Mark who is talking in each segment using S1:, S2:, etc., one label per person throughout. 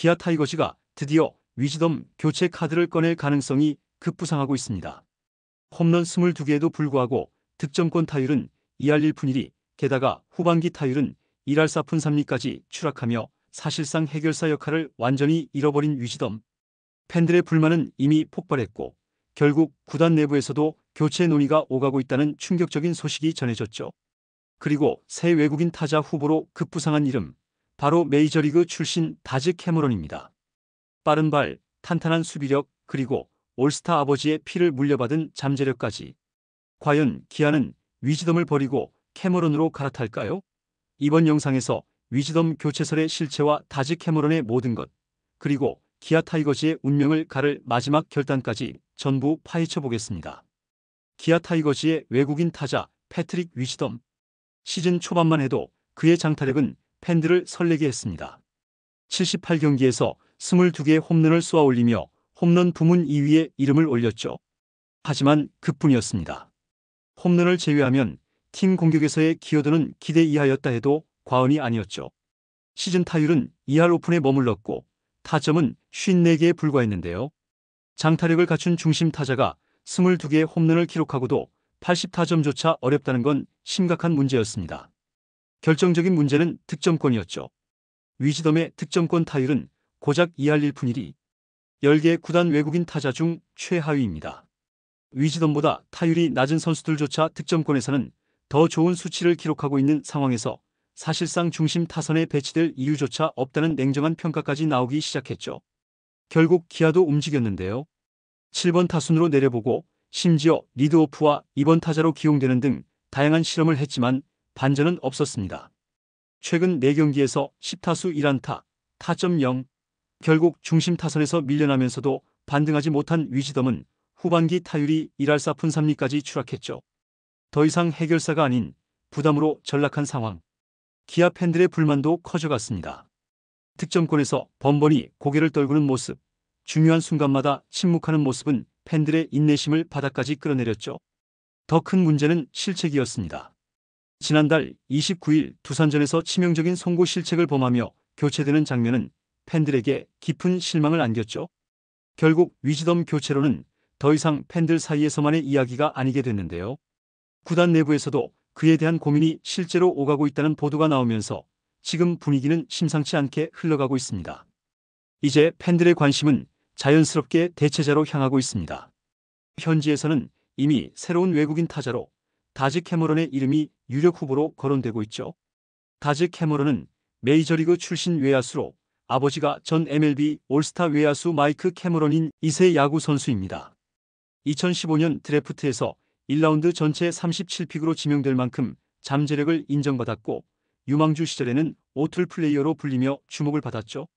S1: 기아 타이거즈가 드디어 위즈덤 교체 카드를 꺼낼 가능성이 급부상하고 있습니다. 홈런 22개에도 불구하고 득점권 타율은 2할 1푼 1리, 게다가 후반기 타율은 1할 4푼 3리까지 추락하며 사실상 해결사 역할을 완전히 잃어버린 위즈덤. 팬들의 불만은 이미 폭발했고 결국 구단 내부에서도 교체 논의가 오가고 있다는 충격적인 소식이 전해졌죠. 그리고 새 외국인 타자 후보로 급부상한 이름, 바로 메이저리그 출신 다즈 캐머런입니다. 빠른 발, 탄탄한 수비력, 그리고 올스타 아버지의 피를 물려받은 잠재력까지. 과연 기아는 위즈덤을 버리고 캐머런으로 갈아탈까요? 이번 영상에서 위즈덤 교체설의 실체와 다즈 캐머런의 모든 것, 그리고 기아 타이거즈의 운명을 가를 마지막 결단까지 전부 파헤쳐 보겠습니다. 기아 타이거즈의 외국인 타자 패트릭 위즈덤. 시즌 초반만 해도 그의 장타력은 팬들을 설레게 했습니다. 78경기에서 22개의 홈런을 쏘아 올리며 홈런 부문 2위에 이름을 올렸죠. 하지만 그뿐이었습니다. 홈런을 제외하면 팀 공격에서의 기여도는 기대 이하였다 해도 과언이 아니었죠. 시즌 타율은 2할 5푼에 머물렀고 타점은 54개에 불과했는데요. 장타력을 갖춘 중심 타자가 22개의 홈런을 기록하고도 80타점조차 어렵다는 건 심각한 문제였습니다. 결정적인 문제는 득점권이었죠. 위즈덤의 득점권 타율은 고작 2할 1푼 1리, 10개 구단 외국인 타자 중 최하위입니다. 위즈덤보다 타율이 낮은 선수들조차 득점권에서는 더 좋은 수치를 기록하고 있는 상황에서 사실상 중심 타선에 배치될 이유조차 없다는 냉정한 평가까지 나오기 시작했죠. 결국 기아도 움직였는데요. 7번 타순으로 내려보고 심지어 리드오프와 2번 타자로 기용되는 등 다양한 실험을 했지만 반전은 없었습니다. 최근 4경기에서 10타수 1안타, 타점 0. 결국 중심 타선에서 밀려나면서도 반등하지 못한 위즈덤은 후반기 타율이 1할 4푼 3리까지 추락했죠. 더 이상 해결사가 아닌 부담으로 전락한 상황. 기아 팬들의 불만도 커져갔습니다. 득점권에서 번번이 고개를 떨구는 모습, 중요한 순간마다 침묵하는 모습은 팬들의 인내심을 바닥까지 끌어내렸죠. 더 큰 문제는 실책이었습니다. 지난달 29일 두산전에서 치명적인 송구 실책을 범하며 교체되는 장면은 팬들에게 깊은 실망을 안겼죠. 결국 위즈덤 교체로는 더 이상 팬들 사이에서만의 이야기가 아니게 됐는데요. 구단 내부에서도 그에 대한 고민이 실제로 오가고 있다는 보도가 나오면서 지금 분위기는 심상치 않게 흘러가고 있습니다. 이제 팬들의 관심은 자연스럽게 대체자로 향하고 있습니다. 현지에서는 이미 새로운 외국인 타자로 다즈 캐머런의 이름이 유력 후보로 거론되고 있죠. 다즈 캐머런은 메이저리그 출신 외야수로 아버지가 전 MLB 올스타 외야수 마이크 캐머런인 2세 야구 선수입니다. 2015년 드래프트에서 1라운드 전체 37픽으로 지명될 만큼 잠재력을 인정받았고 유망주 시절에는 오툴 플레이어로 불리며 주목을 받았죠.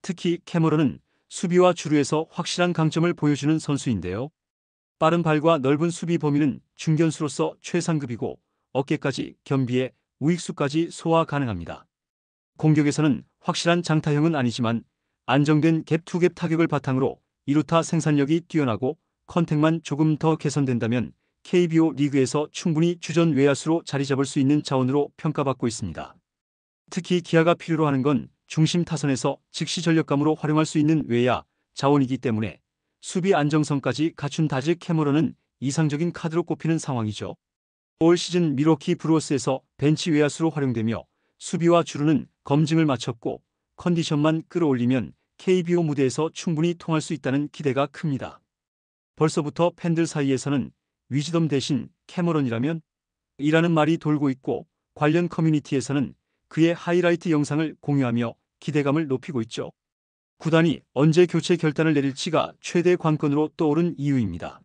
S1: 특히 캐머런은 수비와 주루에서 확실한 강점을 보여주는 선수인데요. 빠른 발과 넓은 수비 범위는 중견수로서 최상급이고 어깨까지 겸비해 우익수까지 소화 가능합니다. 공격에서는 확실한 장타형은 아니지만 안정된 갭2갭 타격을 바탕으로 2루타 생산력이 뛰어나고 컨택만 조금 더 개선된다면 KBO 리그에서 충분히 주전 외야수로 자리 잡을 수 있는 자원으로 평가받고 있습니다. 특히 기아가 필요로 하는 건 중심 타선에서 즉시 전력감으로 활용할 수 있는 외야 자원이기 때문에 수비 안정성까지 갖춘 다즈 캐머런은 이상적인 카드로 꼽히는 상황이죠. 올 시즌 밀워키 브루어스에서 벤치 외야수로 활용되며 수비와 주루는 검증을 마쳤고 컨디션만 끌어올리면 KBO 무대에서 충분히 통할 수 있다는 기대가 큽니다. 벌써부터 팬들 사이에서는 위즈덤 대신 캐머런이라면? 이라는 말이 돌고 있고 관련 커뮤니티에서는 그의 하이라이트 영상을 공유하며 기대감을 높이고 있죠. 구단이 언제 교체 결단을 내릴지가 최대 관건으로 떠오른 이유입니다.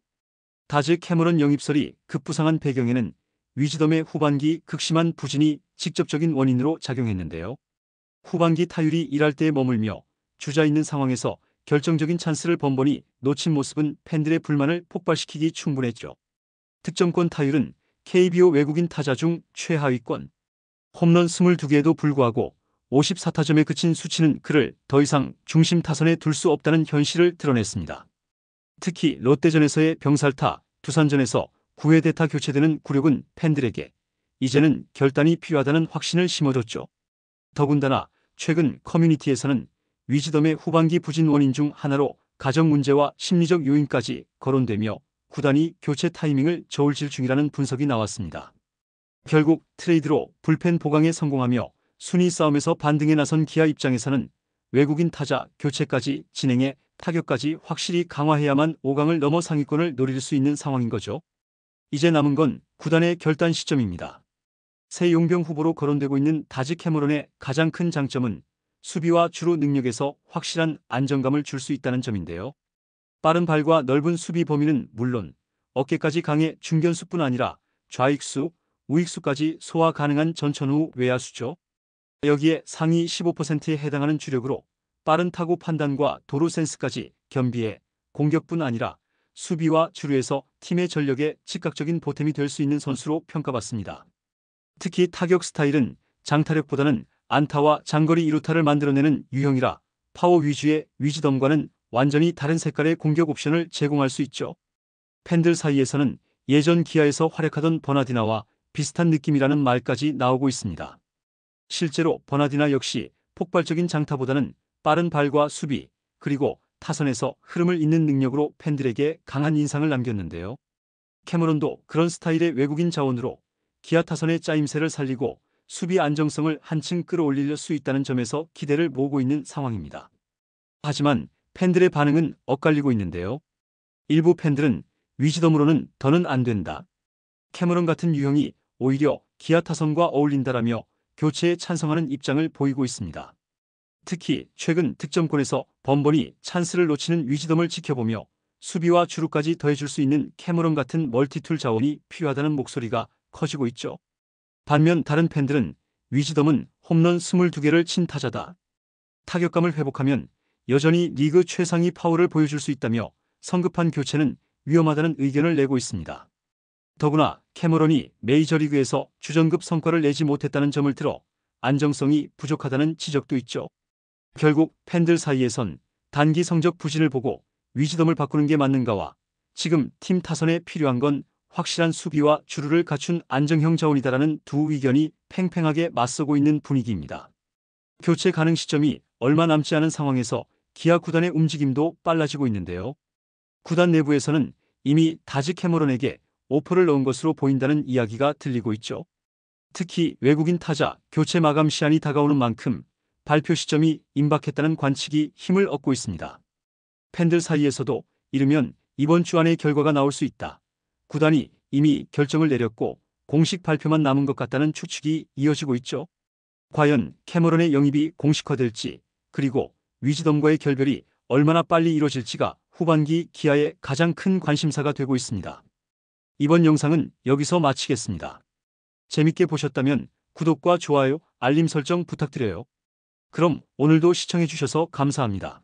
S1: 다즈 캐머런 영입설이 급부상한 배경에는 위즈덤의 후반기 극심한 부진이 직접적인 원인으로 작용했는데요. 후반기 타율이 1할대에 머물며 주자 있는 상황에서 결정적인 찬스를 번번이 놓친 모습은 팬들의 불만을 폭발시키기 충분했죠. 득점권 타율은 KBO 외국인 타자 중 최하위권. 홈런 22개에도 불구하고 54타점에 그친 수치는 그를 더 이상 중심 타선에 둘 수 없다는 현실을 드러냈습니다. 특히 롯데전에서의 병살타, 두산전에서 9회 대타 교체되는 굴욕은 팬들에게 이제는 결단이 필요하다는 확신을 심어줬죠. 더군다나 최근 커뮤니티에서는 위즈덤의 후반기 부진 원인 중 하나로 가정 문제와 심리적 요인까지 거론되며 구단이 교체 타이밍을 저울질 중이라는 분석이 나왔습니다. 결국 트레이드로 불펜 보강에 성공하며 순위 싸움에서 반등에 나선 기아 입장에서는 외국인 타자 교체까지 진행해 타격까지 확실히 강화해야만 5강을 넘어 상위권을 노릴 수 있는 상황인 거죠. 이제 남은 건 구단의 결단 시점입니다. 새 용병 후보로 거론되고 있는 다지 캐머런의 가장 큰 장점은 수비와 주루 능력에서 확실한 안정감을 줄 수 있다는 점인데요. 빠른 발과 넓은 수비 범위는 물론 어깨까지 강해 중견수뿐 아니라 좌익수, 우익수까지 소화 가능한 전천후 외야수죠. 여기에 상위 15%에 해당하는 주력으로 빠른 타구 판단과 도루 센스까지 겸비해 공격뿐 아니라 수비와 주루에서 팀의 전력에 즉각적인 보탬이 될 수 있는 선수로 평가받습니다. 특히 타격 스타일은 장타력보다는 안타와 장거리 2루타를 만들어내는 유형이라 파워 위주의 위즈덤과는 완전히 다른 색깔의 공격 옵션을 제공할 수 있죠. 팬들 사이에서는 예전 기아에서 활약하던 버나디나와 비슷한 느낌이라는 말까지 나오고 있습니다. 실제로 버나디나 역시 폭발적인 장타보다는 빠른 발과 수비, 그리고 타선에서 흐름을 잇는 능력으로 팬들에게 강한 인상을 남겼는데요. 캐머런도 그런 스타일의 외국인 자원으로 기아 타선의 짜임새를 살리고 수비 안정성을 한층 끌어올릴 수 있다는 점에서 기대를 모으고 있는 상황입니다. 하지만 팬들의 반응은 엇갈리고 있는데요. 일부 팬들은 위즈덤으로는 더는 안 된다. 캐머런 같은 유형이 오히려 기아 타선과 어울린다라며 교체에 찬성하는 입장을 보이고 있습니다. 특히 최근 득점권에서 번번이 찬스를 놓치는 위즈덤을 지켜보며 수비와 주루까지 더해줄 수 있는 캐머런 같은 멀티툴 자원이 필요하다는 목소리가 커지고 있죠. 반면 다른 팬들은 위즈덤은 홈런 22개를 친 타자다. 타격감을 회복하면 여전히 리그 최상위 파워를 보여줄 수 있다며 성급한 교체는 위험하다는 의견을 내고 있습니다. 더구나 캐머런이 메이저리그에서 주전급 성과를 내지 못했다는 점을 들어 안정성이 부족하다는 지적도 있죠. 결국 팬들 사이에선 단기 성적 부진을 보고 위즈덤을 바꾸는 게 맞는가와 지금 팀 타선에 필요한 건 확실한 수비와 주루를 갖춘 안정형 자원이다라는 두 의견이 팽팽하게 맞서고 있는 분위기입니다. 교체 가능 시점이 얼마 남지 않은 상황에서 기아 구단의 움직임도 빨라지고 있는데요. 구단 내부에서는 이미 다지 캐머런에게 오퍼를 넣은 것으로 보인다는 이야기가 들리고 있죠. 특히 외국인 타자 교체 마감 시한이 다가오는 만큼 발표 시점이 임박했다는 관측이 힘을 얻고 있습니다. 팬들 사이에서도 이르면 이번 주 안에 결과가 나올 수 있다. 구단이 이미 결정을 내렸고 공식 발표만 남은 것 같다는 추측이 이어지고 있죠. 과연 캐머런의 영입이 공식화될지 그리고 위즈덤과의 결별이 얼마나 빨리 이뤄질지가 후반기 기아의 가장 큰 관심사가 되고 있습니다. 이번 영상은 여기서 마치겠습니다. 재밌게 보셨다면 구독과 좋아요, 알림 설정 부탁드려요. 그럼 오늘도 시청해주셔서 감사합니다.